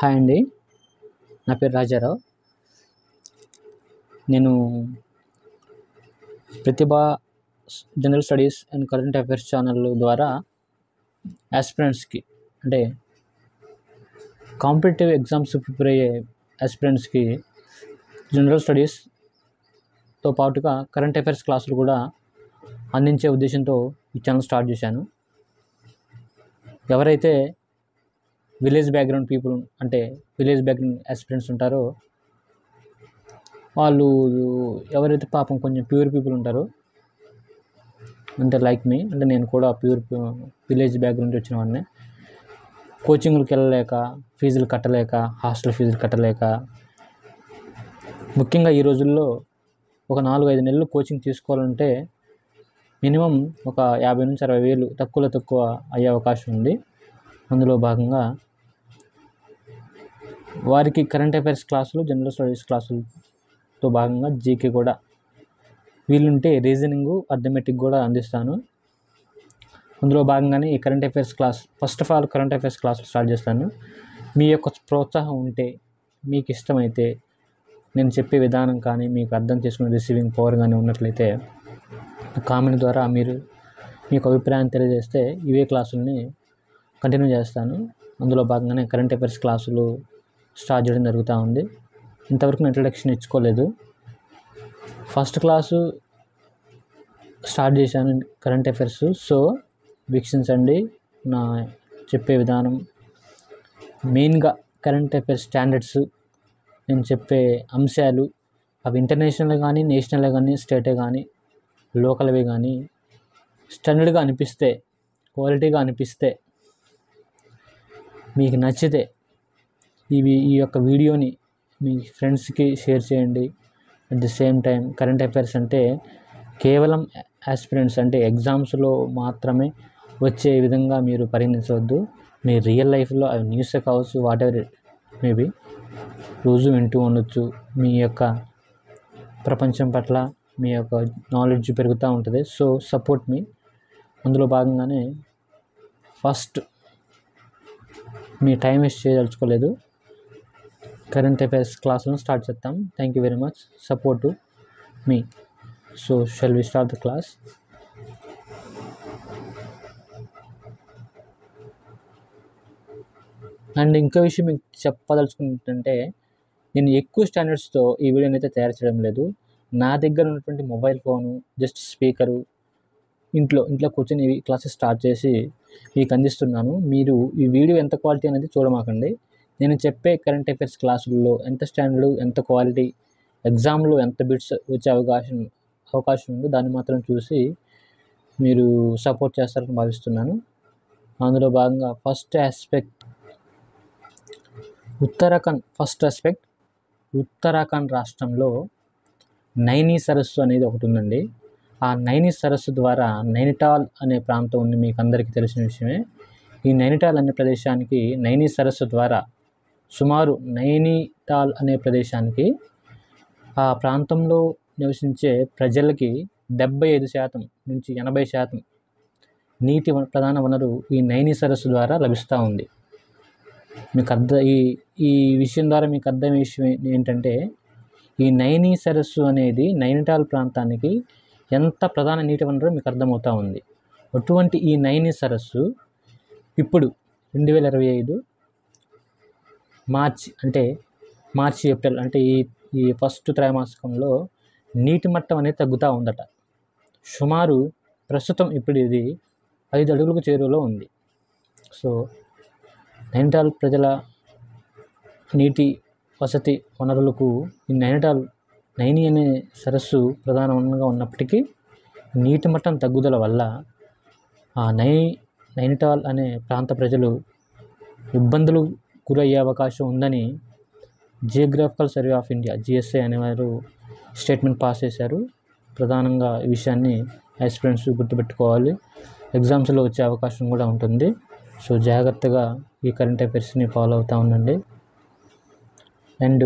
Hi అండి. నా పేరు రాజారావు. నేను Pratibha general studies and current affairs channel ద్వారా యాస్పిరెంట్స్కి అంటే కాంపిటేటివ్ ఎగ్జామ్స్ ప్రిపేర్ అయ్యే యాస్పిరెంట్స్కి జనరల్ స్టడీస్తో పాటుగా కరెంట్ అఫైర్స్ క్లాసులు కూడా అందించే ఉద్దేశంతో ఈ ఛానల్ స్టార్ట్ చేశాను. ఎవరైతే విలేజ్ బ్యాక్గ్రౌండ్ పీపుల్ అంటే విలేజ్ బ్యాక్గ్రౌండ్ యాస్పిరెంట్స్ ఉంటారో వాళ్ళు ఎవరైతే పాపం కొంచెం ప్యూర్ పీపుల్ ఉంటారో అంటే లైక్ మీ అంటే నేను కూడా ప్యూర్ విలేజ్ బ్యాక్గ్రౌండ్ వచ్చిన వాడిని. కోచింగ్లకు వెళ్ళలేక ఫీజులు కట్టలేక హాస్టల్ ఫీజులు కట్టలేక ముఖ్యంగా ఈ రోజుల్లో ఒక 4-5 నెలలు కోచింగ్ తీసుకోవాలంటే మినిమం ఒక 50 నుంచి 60 వేలు తక్కువ అయ్యే అవకాశం ఉంది. అందులో భాగంగా వారికి కరెంట్ అఫైర్స్ క్లాసులు జనరల్ స్టడీస్ క్లాసులతో భాగంగా జీకే కూడా వీలుంటే రీజనింగ్ అర్థమెటిక్ కూడా అందిస్తాను. అందులో భాగంగానే ఈ current affairs class first of all current affairs క్లాసులు స్టార్ట్ చేస్తాను. మీ యొక్క ప్రోత్సాహం ఉంటే మీకు ఇష్టమైతే నేను చెప్పే విధానం కానీ మీకు అర్థం చేసుకునే రిసీవింగ్ పవర్ కానీ ఉన్నట్లయితే కామెంట్ ద్వారా మీరు మీకు అభిప్రాయం తెలియజేస్తే ఇవే క్లాసుల్ని కంటిన్యూ చేస్తాను. అందులో భాగంగానే కరెంట్ అఫైర్స్ క్లాసులు స్టార్ట్ చేయడం జరుగుతూ ఉంది. ఇంతవరకు ఇంట్రడక్షన్ ఇచ్చుకోలేదు. ఫస్ట్ క్లాసు స్టార్ట్ చేశాను కరెంట్ అఫైర్స్. సో వీక్షించండి. నా చెప్పే విధానం మెయిన్గా కరెంట్ అఫైర్స్ స్టాండర్డ్స్, నేను చెప్పే అంశాలు అవి ఇంటర్నేషనల్ కానీ నేషనల్ కానీ స్టేటే కానీ లోకల్వి కానీ స్టాండర్డ్గా అనిపిస్తే క్వాలిటీగా అనిపిస్తే మీకు నచ్చితే ఈ యొక్క వీడియోని మీ ఫ్రెండ్స్కి షేర్ చేయండి. At the same time current affairs అంటే కేవలం యాస్పిరెంట్స్ అంటే ఎగ్జామ్స్లో మాత్రమే వచ్చే విధంగా మీరు పరిగణించవద్దు. మీ రియల్ లైఫ్లో అవి న్యూసే కావచ్చు, వాట్ ఎవర్ మేబీ రోజు వింటూ ఉండొచ్చు. మీ యొక్క ప్రపంచం పట్ల మీ యొక్క నాలెడ్జ్ పెరుగుతూ ఉంటుంది. So support me. అందులో భాగంగానే ఫస్ట్ మీ టైం వేస్ట్ చేయదలుచుకోలేదు. కరెంట్ అఫైర్స్ క్లాసులను స్టార్ట్ చేద్దాం. Thank you very much. Support me. So shall we start the class. And ఇంకో విషయం మీకు చెప్పదలుచుకుంటుంటే నేను ఎక్కువ స్టాండర్డ్స్తో ఈ వీడియోని అయితే తయారు చేయడం లేదు. నా దగ్గర ఉన్నటువంటి మొబైల్ ఫోను, జస్ట్ స్పీకరు, ఇంట్లో కూర్చొని ఈ క్లాసెస్ స్టార్ట్ చేసి మీకు అందిస్తున్నాను. మీరు ఈ వీడియో ఎంత క్వాలిటీ అనేది చూడమాకండి. నేను చెప్పే కరెంట్ అఫైర్స్ క్లాసుల్లో ఎంత స్టాండర్డ్, ఎంత క్వాలిటీ, ఎగ్జామ్లో ఎంత బిట్స్ వచ్చే అవకాశం ఉందో దాన్ని మాత్రం చూసి మీరు సపోర్ట్ చేస్తారని భావిస్తున్నాను. అందులో భాగంగా ఫస్ట్ ఆస్పెక్ట్ ఉత్తరాఖండ్ రాష్ట్రంలో నైనీ సరస్సు అనేది ఒకటి ఉందండి. ఆ నైనీ సరస్సు ద్వారా నైనిటాల్ అనే ప్రాంతం ఉంది, మీకు అందరికీ తెలిసిన విషయమే. ఈ నైనిటాల్ అనే ప్రదేశానికి నైనీ సరస్సు ద్వారా సుమారు నైనిటాల్ అనే ప్రదేశానికి ఆ ప్రాంతంలో నివసించే ప్రజలకి 75% నుంచి 80% నీటి ప్రధాన వనరు ఈ నైనీ సరస్సు ద్వారా లభిస్తూ ఉంది. మీకు ఈ విషయం ద్వారా మీకు అర్థమయ్యే విషయం ఏంటంటే ఈ నైనీ సరస్సు అనేది నైనిటాల్ ప్రాంతానికి ఎంత ప్రధాన నీటి వనరో మీకు అర్థమవుతూ ఉంది. అటువంటి ఈ నైనీ సరస్సు ఇప్పుడు 2025 మార్చి ఏప్రిల్ అంటే ఈ ఫస్ట్ త్రైమాసికంలో నీటి మట్టం అనేది తగ్గుతూ ఉందట. సుమారు ప్రస్తుతం ఇప్పుడు ఇది 5 అడుగులకు చేరువలో ఉంది. సో నైనిటాల్ ప్రజల నీటి వసతి వనరులకు ఈ నైనీ అనే సరస్సు ప్రధాన వనరుగా ఉన్నప్పటికీ నీటి మట్టం తగ్గుదల వల్ల ఆ నైనిటాల్ అనే ప్రాంత ప్రజలు ఇబ్బందులు గురయ్యే అవకాశం ఉందని geographical survey of India GSI అనేవారు స్టేట్మెంట్ పాస్ చేశారు. ప్రధానంగా ఈ విషయాన్ని యాస్పిరెంట్స్ గుర్తుపెట్టుకోవాలి. ఎగ్జామ్స్లో వచ్చే అవకాశం కూడా ఉంటుంది. సో జాగ్రత్తగా ఈ కరెంట్ అఫైర్స్ని ఫాలో అవుతూ ఉండండి. అండ్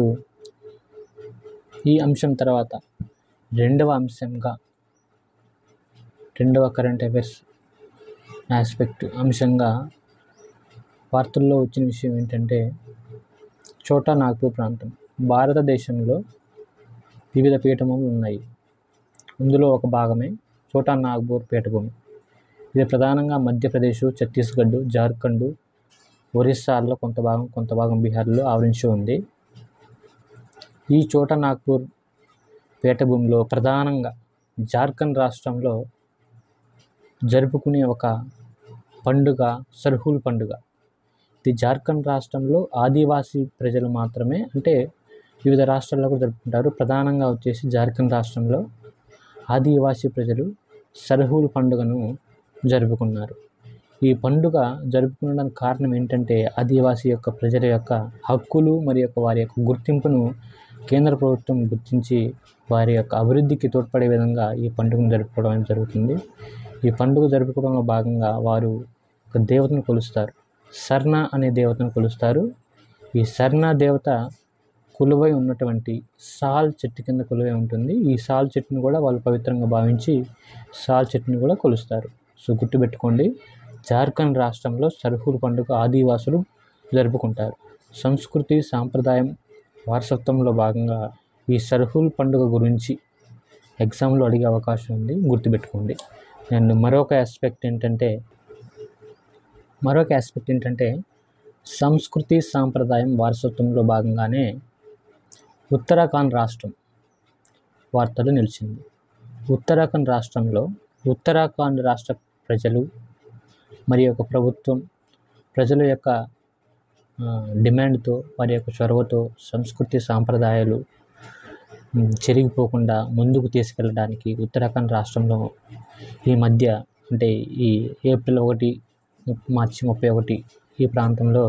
ఈ అంశం తర్వాత రెండవ కరెంట్ అఫైర్స్ అంశంగా వార్తల్లో వచ్చిన విషయం ఏంటంటే ఛోటా నాగ్పూర్ ప్రాంతం భారతదేశంలో వివిధ పీఠభూములు ఉన్నాయి. ఇందులో ఒక భాగమే ఛోటా నాగ్పూర్ పీఠభూమి. ఇది ప్రధానంగా మధ్యప్రదేశ్, ఛత్తీస్గఢ్, జార్ఖండ్, ఒరిస్సాల్లో కొంత భాగం బీహార్లో ఆవరించి ఉంది. ఈ ఛోటా నాగ్పూర్ పీఠభూమిలో ప్రధానంగా జార్ఖండ్ రాష్ట్రంలో జరుపుకునే ఒక పండుగ సర్హుల్ పండుగ. ఇది జార్ఖండ్ రాష్ట్రంలో ఆదివాసీ ప్రజలు మాత్రమే, అంటే వివిధ రాష్ట్రాల్లో కూడా జరుపుకుంటారు. ప్రధానంగా వచ్చేసి జార్ఖండ్ రాష్ట్రంలో ఆదివాసీ ప్రజలు సర్హుల్ పండుగను జరుపుకున్నారు. ఈ పండుగ జరుపుకోవడానికి కారణం ఏంటంటే ఆదివాసీ యొక్క ప్రజల యొక్క హక్కులు మరియు వారి యొక్క గుర్తింపును కేంద్ర ప్రభుత్వం గుర్తించి వారి యొక్క అభివృద్ధికి తోడ్పడే విధంగా ఈ పండుగను జరుపుకోవడం జరుగుతుంది. ఈ పండుగ జరుపుకోవడంలో భాగంగా వారు ఒక దేవతను కొలుస్తారు. సర్నా అనే దేవతను కొలుస్తారు. ఈ సర్నా దేవత కొలువై ఉన్నటువంటి సాల్ చెట్టు కింద కొలువై ఉంటుంది. ఈ సాల్ చెట్టును కూడా వాళ్ళు పవిత్రంగా భావించి సాల్ చెట్టును కూడా కొలుస్తారు. సో గుర్తుపెట్టుకోండి, జార్ఖండ్ రాష్ట్రంలో సర్హుల్ పండుగ ఆదివాసులు జరుపుకుంటారు. సంస్కృతి, సాంప్రదాయం, వారసత్వంలో భాగంగా ఈ సర్హుల్ పండుగ గురించి ఎగ్జామ్లో అడిగే అవకాశం ఉంది, గుర్తుపెట్టుకోండి. అండ్ మరొక ఆస్పెక్ట్ ఏంటంటే సంస్కృతి, సాంప్రదాయం, వారసత్వంలో భాగంగానే ఉత్తరాఖండ్ రాష్ట్రం వార్తలు నిలిచింది. ఉత్తరాఖండ్ రాష్ట్రంలో ఉత్తరాఖండ్ రాష్ట్ర ప్రజలు మరియు ఒక ప్రభుత్వం ప్రజల యొక్క డిమాండ్తో, వారి యొక్క చొరవతో సంస్కృతి, సాంప్రదాయాలు చెరిగిపోకుండా ముందుకు తీసుకెళ్ళడానికి ఉత్తరాఖండ్ రాష్ట్రంలో ఈ మధ్య, అంటే ఈ ఏప్రిల్ 1, మార్చి 31 ఈ ప్రాంతంలో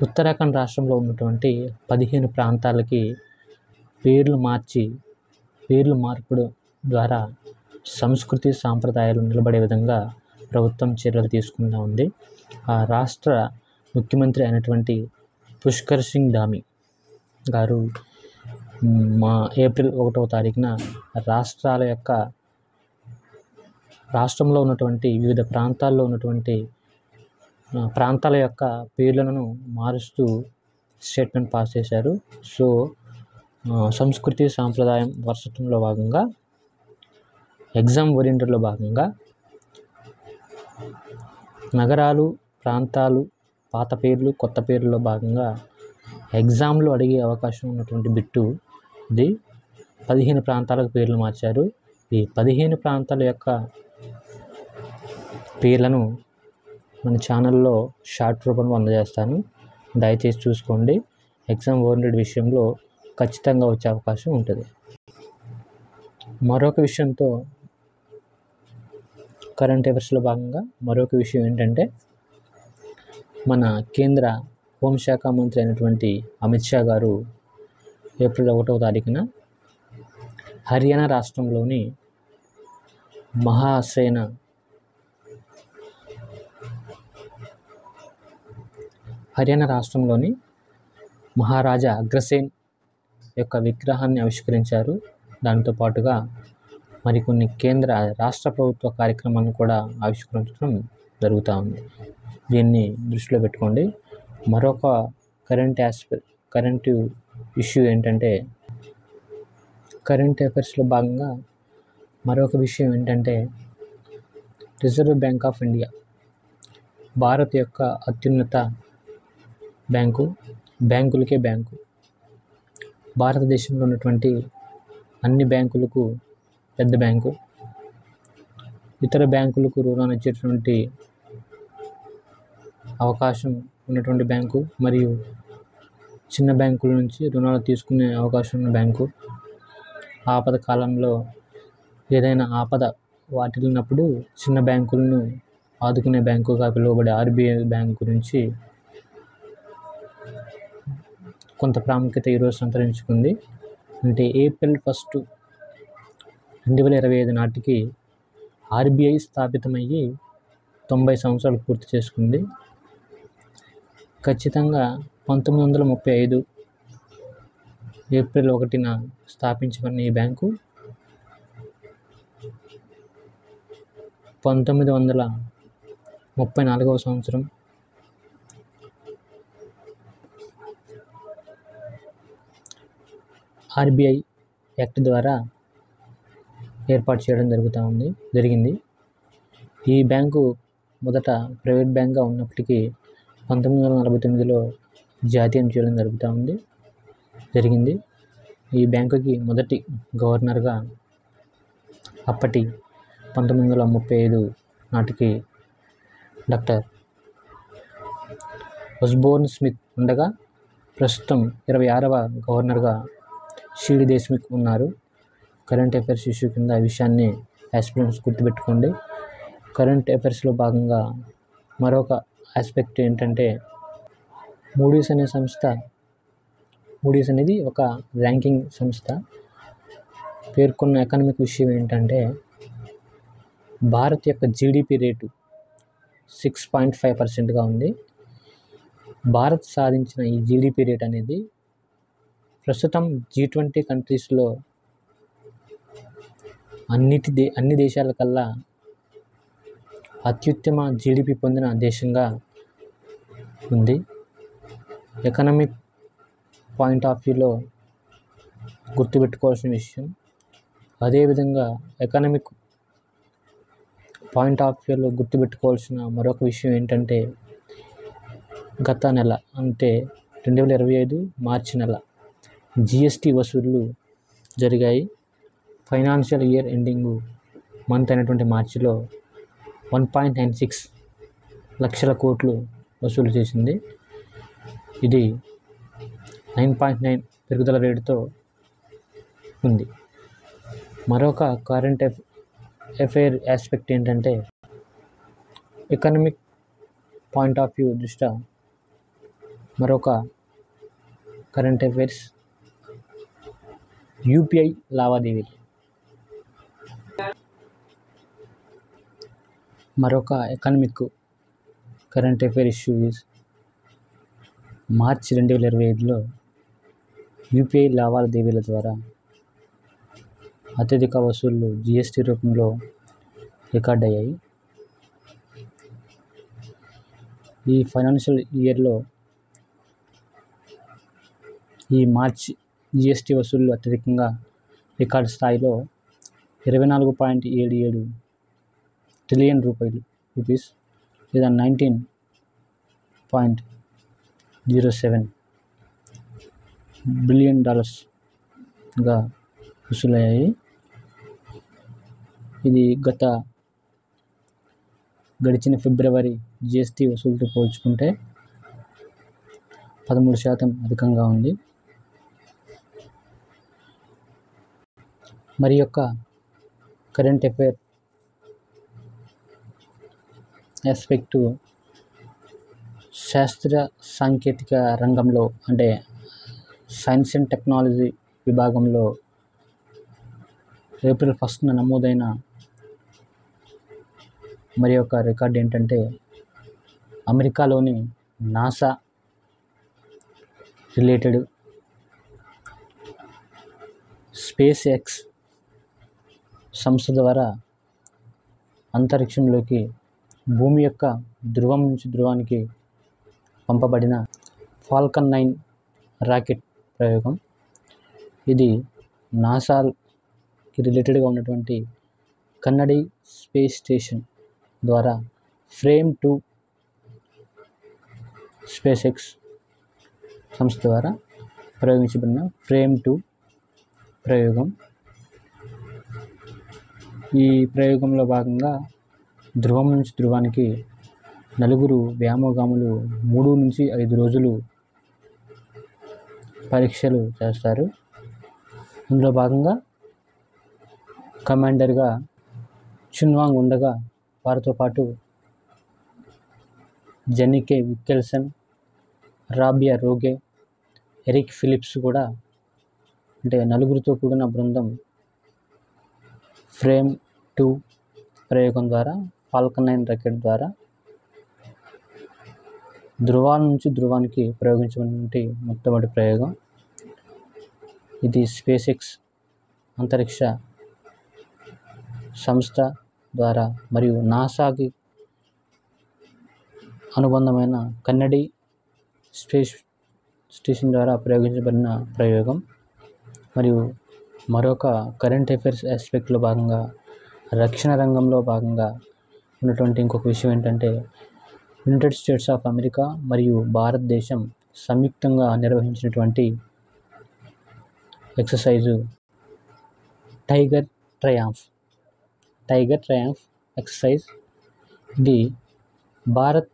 ఉత్తరాఖండ్ రాష్ట్రంలో ఉన్నటువంటి 15 ప్రాంతాలకి పేర్లు మార్పుడు ద్వారా సంస్కృతి, సాంప్రదాయాలు నిలబడే విధంగా ప్రభుత్వం చర్యలు తీసుకుంటూ ఉంది. ఆ రాష్ట్ర ముఖ్యమంత్రి అయినటువంటి పుష్కర్ సింగ్ ధామీ గారు ఏప్రిల్ 1వ తారీఖున రాష్ట్రంలో ఉన్నటువంటి వివిధ ప్రాంతాల్లో ఉన్నటువంటి ప్రాంతాల యొక్క పేర్లను మారుస్తూ స్టేట్మెంట్ పాస్ చేశారు. సో సంస్కృతి, సాంప్రదాయం, వారసత్వంలో భాగంగా ఎగ్జామ్ ఓరియంటెడ్లో భాగంగా నగరాలు, ప్రాంతాలు, పాత పేర్లు, కొత్త పేర్లలో భాగంగా ఎగ్జామ్లో అడిగే అవకాశం ఉన్నటువంటి బిట్టు ఇది. 15 ప్రాంతాలకు పేర్లు మార్చారు. ఈ 15 ప్రాంతాల యొక్క పేర్లను మన ఛానల్లో షార్ట్ రూపంలో అందజేస్తాను, దయచేసి చూసుకోండి. ఎగ్జామ్ ఓరియంటెడ్ విషయంలో ఖచ్చితంగా వచ్చే అవకాశం ఉంటుంది. మరొక విషయంతో కరెంట్ అఫైర్స్లో భాగంగా మరొక విషయం ఏంటంటే మన కేంద్ర హోంశాఖ మంత్రి అయినటువంటి అమిత్ షా గారు ఏప్రిల్ 1వ తారీఖున హర్యానా రాష్ట్రంలోని మహారాజా అగ్రసేన్ యొక్క విగ్రహాన్ని ఆవిష్కరించారు. దాంతో పాటుగా మరికొన్ని రాష్ట్ర ప్రభుత్వ కార్యక్రమాలను కూడా ఆవిష్కరించడం జరుగుతూ ఉంది. దీన్ని దృష్టిలో పెట్టుకోండి. మరొక కరెంట్ ఇష్యూ ఏంటంటే కరెంట్ అఫైర్స్లో భాగంగా మరొక విషయం ఏంటంటే reserve bank of India Bharat యొక్క అత్యున్నత బ్యాంకులకే బ్యాంకు. భారతదేశంలో ఉన్నటువంటి అన్ని బ్యాంకులకు పెద్ద బ్యాంకు. ఇతర బ్యాంకులకు రుణాలు ఇచ్చేటువంటి అవకాశం ఉన్నటువంటి బ్యాంకు మరియు చిన్న బ్యాంకుల నుంచి రుణాలు తీసుకునే అవకాశం ఉన్న బ్యాంకు. ఆపద కాలంలో ఏదైనా ఆపద వాటిల్లినప్పుడు చిన్న బ్యాంకులను ఆదుకునే బ్యాంకుగా పిలువబడే ఆర్బీఐ బ్యాంకు గురించి కొంత ప్రాముఖ్యత ఈరోజు సంతరించుకుంది. అంటే ఏప్రిల్ 1, 2025 నాటికి ఆర్బీఐ స్థాపితమయ్యి 90 సంవత్సరాలు పూర్తి చేసుకుంది. ఖచ్చితంగా 1935 ఏప్రిల్ 1న స్థాపించబడిన ఈ బ్యాంకు 1934వ సంవత్సరం ఆర్బీఐ యాక్ట్ ద్వారా ఏర్పాటు చేయడం జరిగింది. ఈ బ్యాంకు మొదట ప్రైవేట్ బ్యాంక్గా ఉన్నప్పటికీ 1949లో జాతీయం చేయడం జరిగింది. ఈ బ్యాంకుకి మొదటి గవర్నర్గా అప్పటి 1935 నాటికి డాక్టర్ ఒస్బోర్న్ స్మిత్ ఉండగా ప్రస్తుతం 26వ గవర్నర్గా సిడి దేశ్ముఖ్ ఉన్నారు. కరెంట్ అఫైర్స్ ఇష్యూ కింద ఈ విషయాన్ని ఆస్పిరెంట్స్ గుర్తుపెట్టుకోండి. కరెంట్ అఫైర్స్లో భాగంగా మరొక ఆస్పెక్ట్ ఏంటంటే మూడీస్ అనేది ఒక ర్యాంకింగ్ సంస్థ పేర్కొన్న ఎకనామిక్ విషయం ఏంటంటే భారత్ యొక్క జీడిపి రేటు 6.5%గా ఉంది. భారత్ సాధించిన ఈ జీడిపి రేట్ అనేది ప్రస్తుతం G20 కంట్రీస్లో అన్ని దేశాల కల్లా అత్యుత్తమ జీడిపి పొందిన దేశంగా ఉంది. ఎకనామిక్ పాయింట్ ఆఫ్ వ్యూలో గుర్తుపెట్టుకోవాల్సిన విషయం. అదేవిధంగా ఎకనామిక్ పాయింట్ ఆఫ్ వ్యూలో గుర్తుపెట్టుకోవాల్సిన మరొక విషయం ఏంటంటే గత నెల అంటే 2025 మార్చి నెల జిఎస్టీ వసూళ్లు జరిగాయి. ఫైనాన్షియల్ ఇయర్ ఎండింగ్ మంత్ అయినటువంటి మార్చిలో 1.96 లక్షల కోట్లు వసూలు చేసింది. ఇది 9.9 పెరుగుదల రేటుతో ఉంది. మరొక కరెంట్ అఫైర్ ఆస్పెక్ట్ ఏంటంటే ఎకనామిక్ పాయింట్ ఆఫ్ వ్యూ దృష్ట్యా మరొక కరెంట్ అఫైర్స్ యూపీఐ లావాదేవీలు. మరొక ఎకనామిక్ కరెంట్ అఫైర్ ఇష్యూ మార్చి 2025లో యూపీఐ లావాదేవీల ద్వారా అత్యధిక వసూళ్లు జిఎస్టీ రూపంలో రికార్డ్ అయ్యాయి. ఈ ఫైనాన్షియల్ ఇయర్లో ఈ మార్చి జిఎస్టీ వసూళ్లు అత్యధికంగా రికార్డు స్థాయిలో 24.77 ట్రిలియన్ రూపీస్ లేదా $19.07 బిలియన్ గా వసూలయ్యాయి. ఇది గడిచిన ఫిబ్రవరి జిఎస్టీ వసూలుతో పోల్చుకుంటే 13% అధికంగా ఉంది. మరి యొక్క కరెంట్ అఫైర్ ఆస్పెక్టు శాస్త్ర సాంకేతిక రంగంలో అంటే సైన్స్ అండ్ టెక్నాలజీ విభాగంలో ఏప్రిల్ 1న నమోదైన మరి యొక్క రికార్డ్ ఏంటంటే అమెరికాలోని నాసా రిలేటెడ్ స్పేస్ ఎక్స్ సంస్థ ద్వారా అంతరిక్షంలోకి భూమి యొక్క ధ్రువం నుంచి ధ్రువానికి పంపబడిన ఫాల్కన్ 9 రాకెట్ ప్రయోగం. ఇది నాసాకి రిలేటెడ్గా ఉన్నటువంటి కన్నడి స్పేస్ స్టేషన్ ద్వారా ఫ్రేమ్ 2 స్పేస్ ఎక్స్ సంస్థ ద్వారా ప్రయోగించబడిన ఫ్రేమ్ 2 ప్రయోగం. ఈ ప్రయోగంలో భాగంగా ధ్రువం నుంచి ధ్రువానికి 4 వ్యోమగాములు 3 నుంచి 5 రోజులు పరీక్షలు చేస్తారు. ఇందులో భాగంగా కమాండర్గా చున్వాంగ్ ఉండగా వారితో పాటు జెన్నికే విక్కెల్సన్, రాబియా రోగే, ఎరిక్ ఫిలిప్స్ కూడా అంటే 4తో కూడిన బృందం ఫ్రేమ్ 2 ప్రయోగం ద్వారా ఫాల్కన్ 9 రాకెట్ ద్వారా ధ్రువాల నుంచి ధ్రువానికి ప్రయోగించినటువంటి మొట్టమొదటి ప్రయోగం. ఇది స్పేస్ ఎక్స్ అంతరిక్ష సంస్థ ద్వారా మరియు నాసాకి అనుబంధమైన కన్నడి స్పేస్ స్టేషన్ ద్వారా ప్రయోగించబడిన ప్రయోగం. మరియు మరొక కరెంట్ అఫైర్స్ ఆస్పెక్ట్లో భాగంగా రక్షణ రంగంలో భాగంగా ఉన్నటువంటి ఇంకొక విషయం ఏంటంటే యునైటెడ్ స్టేట్స్ ఆఫ్ అమెరికా మరియు భారతదేశం సంయుక్తంగా నిర్వహించినటువంటి ఎక్సర్సైజు టైగర్ ట్రయాంఫ్ ఎక్సర్సైజ్. ఇది భారత్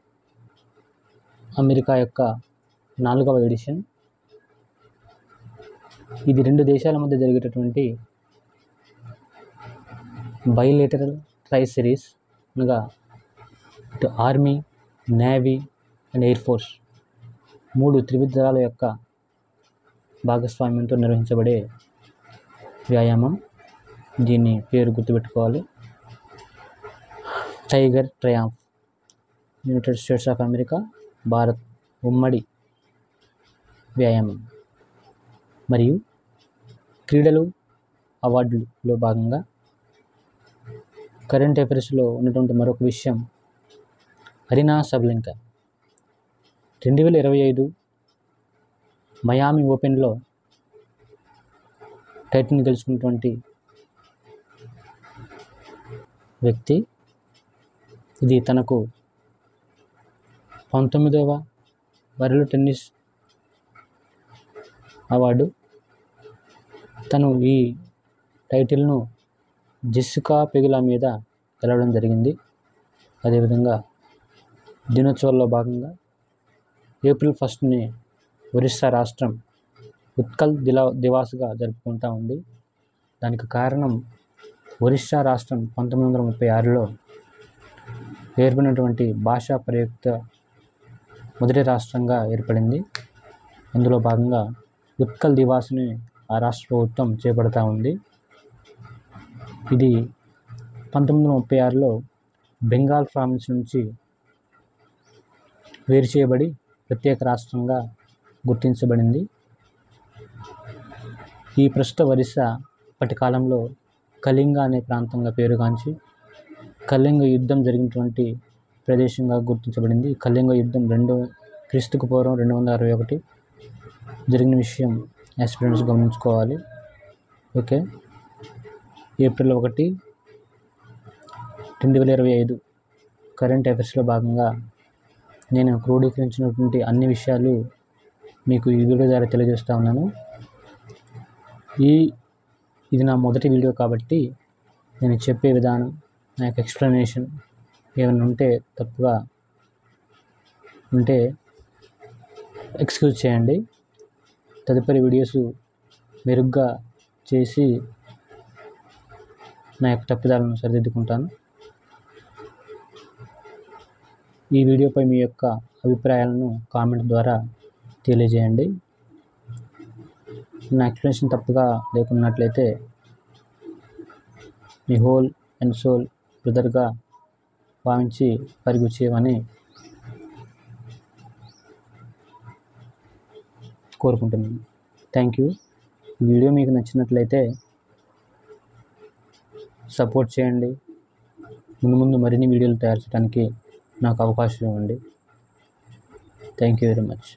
అమెరికా యొక్క 4వ ఎడిషన్. ఇది 2 దేశాల మధ్య జరిగేటటువంటి బైలేటరల్ ట్రై సిరీస్, అనగా ఇటు army, navy and air force 3 త్రివిధ దళాల యొక్క భాగస్వామ్యంతో నిర్వహించబడే వ్యాయామం. దీని పేరు గుర్తుపెట్టుకోవాలి, tiger triumph. United states of America, Bharat ఉమ్మడి వ్యాయామం. మరియు క్రీడలు అవార్డులో భాగంగా కరెంట్ అఫైర్స్లో ఉన్నటువంటి మరొక విషయం, అరీనా సబలెంకా 2025 మయామి ఓపెన్లో టైటిల్ని గెలుచుకున్నటువంటి వ్యక్తి. ఇది తనకు 19వ వరల్డ్ టెన్నిస్ అవార్డు. తను ఈ టైటిల్ను జెస్సికా పెగులా మీద గెలవడం జరిగింది. అదేవిధంగా దినోత్సవాల్లో భాగంగా ఏప్రిల్ 1ని ఒరిస్సా రాష్ట్రం ఉత్కల్ దివాస్గా జరుపుకుంటూ ఉంది. దానికి కారణం ఒరిస్సా రాష్ట్రం 1936లో ఏర్పడినటువంటి భాషా ప్రయుక్త మొదటి రాష్ట్రంగా ఏర్పడింది. అందులో భాగంగా ఉత్కల్ దివాస్ని ఆ రాష్ట్ర ప్రభుత్వం చేపడతా ఉంది. ఇది 1936లో బెంగాల్ ప్రావిన్స్ నుంచి వేరు చేయబడి ప్రత్యేక రాష్ట్రంగా గుర్తించబడింది. ఈ ప్రస్తుత ఒరిస్సా అప్పటి కాలంలో కళింగ అనే ప్రాంతంగా పేరుగాంచి కళింగ యుద్ధం జరిగినటువంటి ప్రదేశంగా గుర్తించబడింది. కళింగ యుద్ధం క్రీస్తుకు పూర్వం 261 జరిగిన విషయం యాస్పిరెంట్స్ గమనించుకోవాలి. ఓకే, ఏప్రిల్ 1, 2025 కరెంట్ అఫైర్స్లో భాగంగా నేను క్రోడీకరించినటువంటి అన్ని విషయాలు మీకు ఈ వీడియో ద్వారా తెలియజేస్తూ ఉన్నాను. ఇది నా మొదటి వీడియో కాబట్టి నేను చెప్పే విధానం, నా యొక్క ఎక్స్ప్లెనేషన్ ఏమైనా ఉంటే తప్పుగా ఉంటే ఎక్స్క్యూజ్ చేయండి. తదుపరి వీడియోస్ మెరుగ్గా చేసి నా యొక్క తప్పిదాలను సరిదిద్దుకుంటాను. ఈ వీడియోపై మీ యొక్క అభిప్రాయాలను కామెంట్ ద్వారా తెలియజేయండి. నా ఎక్స్ప్లెనేషన్ తప్పుగా లేకున్నట్లయితే మీ హోల్ అండ్ సోల్ బ్రదర్గా భావించి పరిగు చేయమని కోరుకుంటున్నాను. Thank you. ఈ వీడియో మీకు నచ్చినట్లయితే సపోర్ట్ చేయండి. ముందు మరిన్ని వీడియోలు తయారు చేయడానికి నాకు అవకాశం ఇవ్వండి. Thank you very much.